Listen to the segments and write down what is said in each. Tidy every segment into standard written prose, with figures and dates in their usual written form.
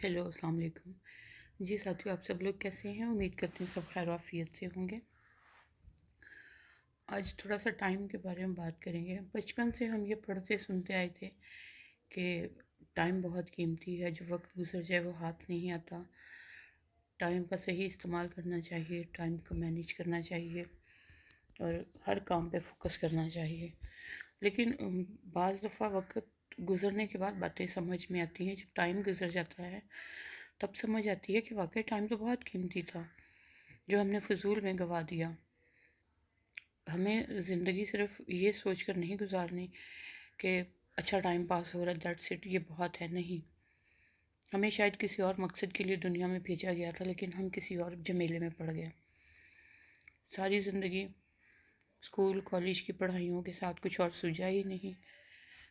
Hello السلام علیکم جی ساتھیو، آپ سب لوگ کیسے ہیں؟ امید کرتے ہیں سب خیر و عافیت سے ہوں گے۔ آج تھوڑا سا ٹائم کے بارے میں بات کریں گے۔ بچپن سے ہم یہ پڑھتے سنتے آئے تھے کہ ٹائم بہت قیمتی ہے، جو وقت گزر جائے وہ ہاتھ نہیں آتا۔ ٹائم کا صحیح استعمال کرنا چاہیے، ٹائم کو مینیج کرنا چاہیے اور ہر کام پہ فوکس کرنا چاہیے۔ لیکن بعض دفعہ وقت گزرنے کے بعد باتیں سمجھ میں آتی ہیں۔ جب ٹائم گزر جاتا ہے تب سمجھ آتی ہے کہ واقعی ٹائم تو بہت قیمتی تھا جو ہم نے فضول میں گنوا دیا۔ ہمیں زندگی صرف یہ سوچ کر نہیں گزارنی کہ اچھا ٹائم پاس ہو رہا ہے، دیٹس اٹ، یہ بہت ہے، نہیں۔ ہمیں شاید کسی اور مقصد کے لیے دنیا میں بھیجا گیا تھا، لیکن ہم کسی اور جھمیلے میں پڑ گئے۔ ساری زندگی اسکول کالج کی پڑھائیوں کے ساتھ کچھ اور سوچا ہی نہیں۔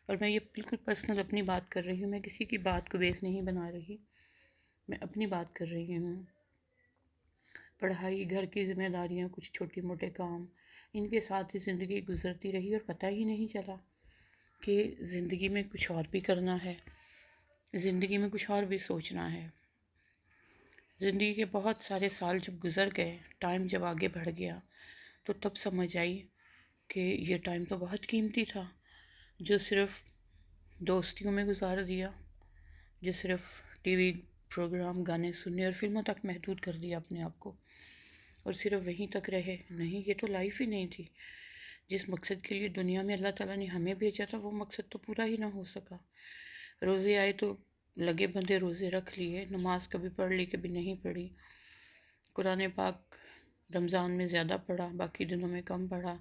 اور میں یہ بالکل پرسنل اپنی بات کر رہی ہوں، میں کسی کی بات کو بیس نہیں بنا رہی، میں اپنی بات کر رہی ہوں۔ پڑھائی، گھر کی ذمہ داریاں، کچھ چھوٹے موٹے کام، ان کے ساتھ ہی زندگی گزرتی رہی اور پتہ ہی نہیں چلا کہ زندگی میں کچھ اور بھی کرنا ہے، زندگی میں کچھ اور بھی سوچنا ہے۔ زندگی کے بہت سارے سال جب گزر گئے، ٹائم جب آگے بڑھ گیا، تو تب سمجھ آئی کہ یہ ٹائم تو بہت قیمتی تھا جو صرف دوستیوں میں گزار دیا، جو صرف ٹی وی پروگرام، گانے سننے اور فلموں تک محدود کر دیا اپنے آپ کو، اور صرف وہیں تک رہے۔ نہیں، یہ تو لائف ہی نہیں تھی۔ جس مقصد کے لیے دنیا میں اللہ تعالیٰ نے ہمیں بھیجا تھا وہ مقصد تو پورا ہی نہ ہو سکا۔ روزے آئے تو لگے بندے روزے رکھ لیے، نماز کبھی پڑھ لی کبھی نہیں پڑھی، قرآن پاک رمضان میں زیادہ پڑھا باقی دنوں میں کم پڑھا،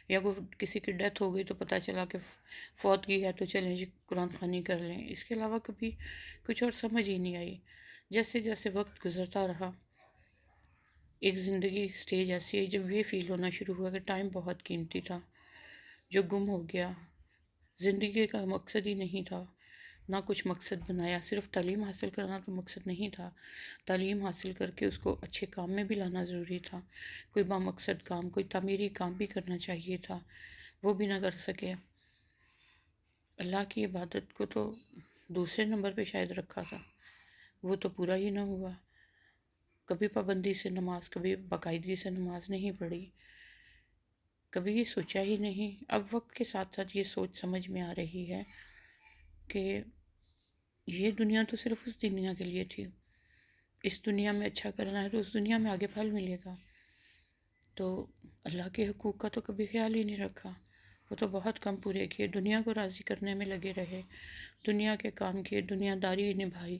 یا وہ کسی کی ڈیتھ ہو گئی تو پتہ چلا کہ فوت کی ہے تو چلیں جی قرآن خوانی کر لیں۔ اس کے علاوہ کبھی کچھ اور سمجھ ہی نہیں آئی۔ جیسے جیسے وقت گزرتا رہا، ایک زندگی سٹیج ایسی ہے جب یہ فیل ہونا شروع ہوا کہ ٹائم بہت قیمتی تھا جو گم ہو گیا۔ زندگی کا مقصد ہی نہیں تھا، نہ کچھ مقصد بنایا۔ صرف تعلیم حاصل کرنا تو مقصد نہیں تھا، تعلیم حاصل کر کے اس کو اچھے کام میں بھی لانا ضروری تھا۔ کوئی بامقصد کام، کوئی تعمیری کام بھی کرنا چاہیے تھا، وہ بھی نہ کر سکے۔ اللہ کی عبادت کو تو دوسرے نمبر پہ شاید رکھا تھا، وہ تو پورا ہی نہ ہوا۔ کبھی پابندی سے نماز، کبھی باقاعدگی سے نماز نہیں پڑھی، کبھی یہ سوچا ہی نہیں۔ اب وقت کے ساتھ ساتھ یہ سوچ سمجھ میں آ رہی ہے کہ یہ دنیا تو صرف اس دنیا کے لیے تھی، اس دنیا میں اچھا کرنا ہے تو اس دنیا میں آگے پھل ملے گا۔ تو اللہ کے حقوق کا تو کبھی خیال ہی نہیں رکھا، وہ تو بہت کم پورے کیے، دنیا کو راضی کرنے میں لگے رہے، دنیا کے کام کیے، دنیا داری نبھائی۔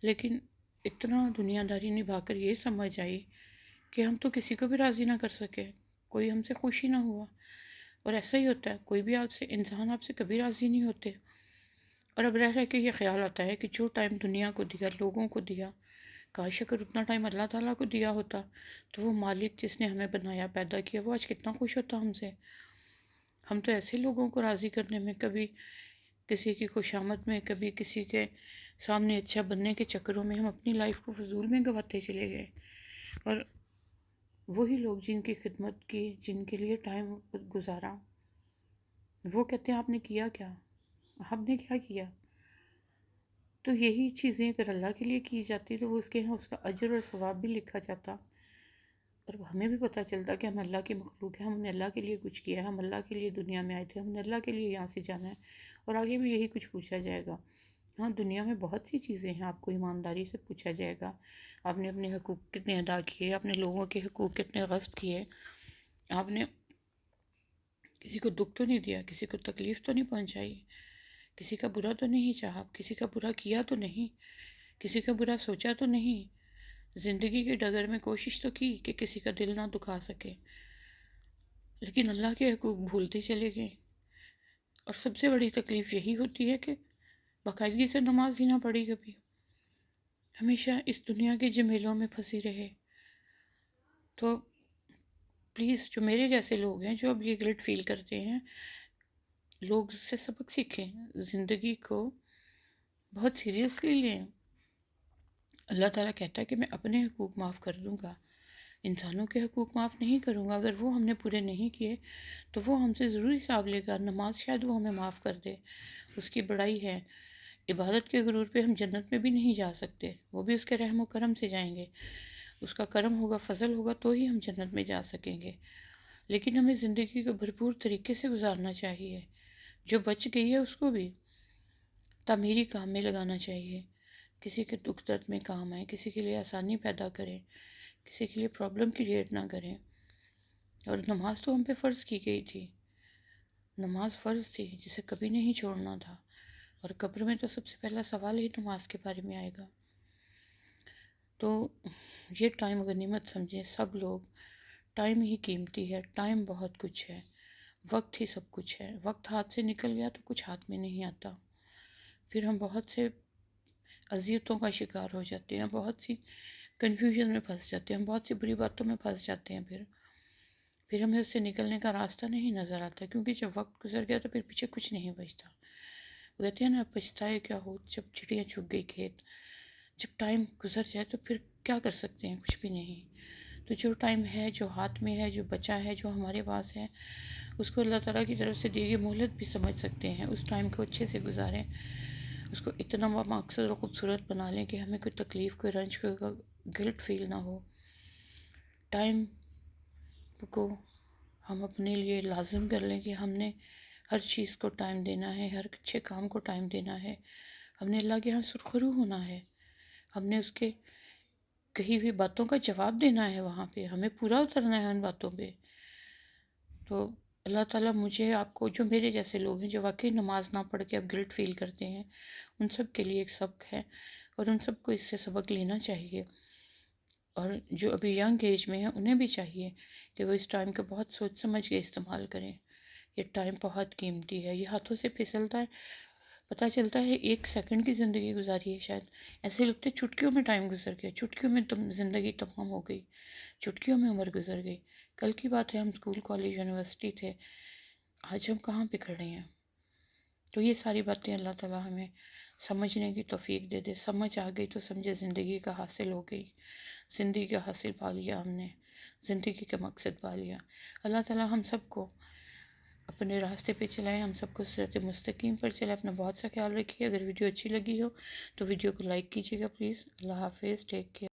لیکن اتنا دنیا داری نبھا کر یہ سمجھ آئی کہ ہم تو کسی کو بھی راضی نہ کر سکے، کوئی ہم سے خوش ہی نہ ہوا۔ اور ایسا ہی ہوتا ہے، کوئی بھی آپ سے انسان آپ سے کبھی راضی نہیں ہوتے۔ اور اب رہ کے یہ خیال آتا ہے کہ جو ٹائم دنیا کو دیا، لوگوں کو دیا، کاش اگر اتنا ٹائم اللہ تعالیٰ کو دیا ہوتا تو وہ مالک جس نے ہمیں بنایا، پیدا کیا، وہ آج کتنا خوش ہوتا ہم سے۔ ہم تو ایسے لوگوں کو راضی کرنے میں، کبھی کسی کی خوشامد میں، کبھی کسی کے سامنے اچھا بننے کے چکروں میں ہم اپنی لائف کو فضول میں گنواتے چلے گئے۔ اور وہی لوگ جن کی خدمت کی، جن کے لیے ٹائم گزارا، وہ کہتے ہیں آپ نے کیا کیا؟ آپ نے کیا کیا؟ تو یہی چیزیں اگر اللہ کے لیے کی جاتی تو وہ اس کے یہاں اس کا اجر اور ثواب بھی لکھا جاتا، اور ہمیں بھی پتہ چلتا کہ ہم اللہ کی مخلوق ہیں، ہم نے اللہ کے لیے کچھ کیا ہے، ہم اللہ کے لیے دنیا میں آئے تھے، ہم نے اللہ کے لیے یہاں سے جانا ہے، اور آگے بھی یہی کچھ پوچھا جائے گا۔ ہاں، دنیا میں بہت سی چیزیں ہیں، آپ کو ایمانداری سے پوچھا جائے گا، آپ نے اپنے حقوق کتنے ادا کیے، آپ نے لوگوں کے حقوق کتنے غصب کیے، آپ نے کسی کو دکھ تو نہیں دیا، کسی کو تکلیف تو نہیں پہنچائی، کسی کا برا تو نہیں چاہا، کسی کا برا کیا تو نہیں، کسی کا برا سوچا تو نہیں۔ زندگی کے ڈگر میں کوشش تو کی کہ کسی کا دل نہ دکھا سکے، لیکن اللہ کے حقوق بھولتے چلے گئے۔ اور سب سے بڑی تکلیف یہی ہوتی ہے کہ باقاعدگی سے نماز ہی نہ پڑھی کبھی، ہمیشہ اس دنیا کے جمیلوں میں پھنسی رہے۔ تو پلیز جو میرے جیسے لوگ ہیں جو اب یہ گلٹ فیل کرتے ہیں، لوگ سے سبق سیکھیں، زندگی کو بہت سیریسلی لیں۔ اللہ تعالیٰ کہتا ہے کہ میں اپنے حقوق معاف کر دوں گا، انسانوں کے حقوق معاف نہیں کروں گا۔ اگر وہ ہم نے پورے نہیں کیے تو وہ ہم سے ضرور حساب لے گا۔ نماز شاید وہ ہمیں معاف کر دے، اس کی بڑائی ہے عبادت کے غرور پہ ہم جنت میں بھی نہیں جا سکتے، وہ بھی اس کے رحم و کرم سے جائیں گے، اس کا کرم ہوگا، فضل ہوگا تو ہی ہم جنت میں جا سکیں گے۔ لیکن ہمیں زندگی کو بھرپور طریقے سے گزارنا چاہیے، جو بچ گئی ہے اس کو بھی تعمیری کام میں لگانا چاہیے، کسی کے دکھ درد میں کام آئے، کسی کے لیے آسانی پیدا کریں، کسی کے لیے پرابلم کریٹ نہ کریں۔ اور نماز تو ہم پہ فرض کی گئی تھی، نماز فرض تھی جسے کبھی نہیں چھوڑنا تھا، اور قبر میں تو سب سے پہلا سوال ہی نماز کے بارے میں آئے گا۔ تو یہ ٹائم غنیمت سمجھیں سب لوگ، ٹائم ہی قیمتی ہے، ٹائم بہت کچھ ہے، وقت ہی سب کچھ ہے۔ وقت ہاتھ سے نکل گیا تو کچھ ہاتھ میں نہیں آتا، پھر ہم بہت سے اذیتوں کا شکار ہو جاتے ہیں، بہت سی کنفیوژن میں پھنس جاتے ہیں، ہم بہت سی بری باتوں میں پھنس جاتے ہیں، پھر ہمیں اس سے نکلنے کا راستہ نہیں نظر آتا، کیونکہ جب وقت گزر گیا تو پھر پیچھے کچھ نہیں بچتا۔ وہ کہتے ہیں نا، پچھتائے کیا ہو جب چڑیاں چگ گئی کھیت۔ جب ٹائم گزر جائے تو پھر کیا کر سکتے ہیں، کچھ بھی نہیں۔ تو جو ٹائم ہے، جو ہاتھ میں ہے، جو بچا ہے، جو ہمارے پاس ہے، اس کو اللہ تعالیٰ کی طرف سے دی گئی مہلت بھی سمجھ سکتے ہیں، اس ٹائم کو اچھے سے گزاریں، اس کو اتنا مقصد اور خوبصورت بنا لیں کہ ہمیں کوئی تکلیف، کوئی رنج، کوئی گلٹ فیل نہ ہو۔ ٹائم کو ہم اپنے لیے لازم کر لیں کہ ہم نے ہر چیز کو ٹائم دینا ہے، ہر اچھے کام کو ٹائم دینا ہے، ہم نے اللہ کے ہاں سرخرو ہونا ہے، ہم نے اس کے کہی ہوئی باتوں کا جواب دینا ہے، وہاں پہ ہمیں پورا اترنا ہے ان باتوں پہ۔ تو اللہ تعالیٰ مجھے، آپ کو، جو میرے جیسے لوگ ہیں جو واقعی نماز نہ پڑھ کے اب گلٹ فیل کرتے ہیں، ان سب کے لیے ایک سبق ہے، اور ان سب کو اس سے سبق لینا چاہیے۔ اور جو ابھی ینگ ایج میں ہیں انہیں بھی چاہیے کہ وہ اس ٹائم کو بہت سوچ سمجھ کے استعمال کریں۔ یہ ٹائم بہت قیمتی ہے، یہ ہاتھوں سے پھسلتا ہے، پتہ چلتا ہے 1 سیکنڈ کی زندگی گزاری ہے شاید، ایسے لگتے چٹکیوں میں ٹائم گزر گیا، چٹکیوں میں زندگی تمام ہو گئی، چٹکیوں میں عمر گزر گئی۔ کل کی بات ہے ہم اسکول، کالج، یونیورسٹی تھے، آج ہم کہاں پہ کھڑے ہیں؟ تو یہ ساری باتیں اللہ تعالیٰ ہمیں سمجھنے کی توفیق دے دے۔ سمجھ آ گئی تو سمجھے زندگی کا حاصل ہو گئی، زندگی کا حاصل پا لیا ہم نے، زندگی کا مقصد پا لیا۔ اللہ تعالیٰ ہم سب کو اپنے راستے پہ چلائیں، ہم سب کو صراط مستقیم پر چلائیں۔ اپنا بہت سا خیال رکھیے، اگر ویڈیو اچھی لگی ہو تو ویڈیو کو لائک کیجیے گا پلیز۔ اللہ حافظ، ٹیک کیئر۔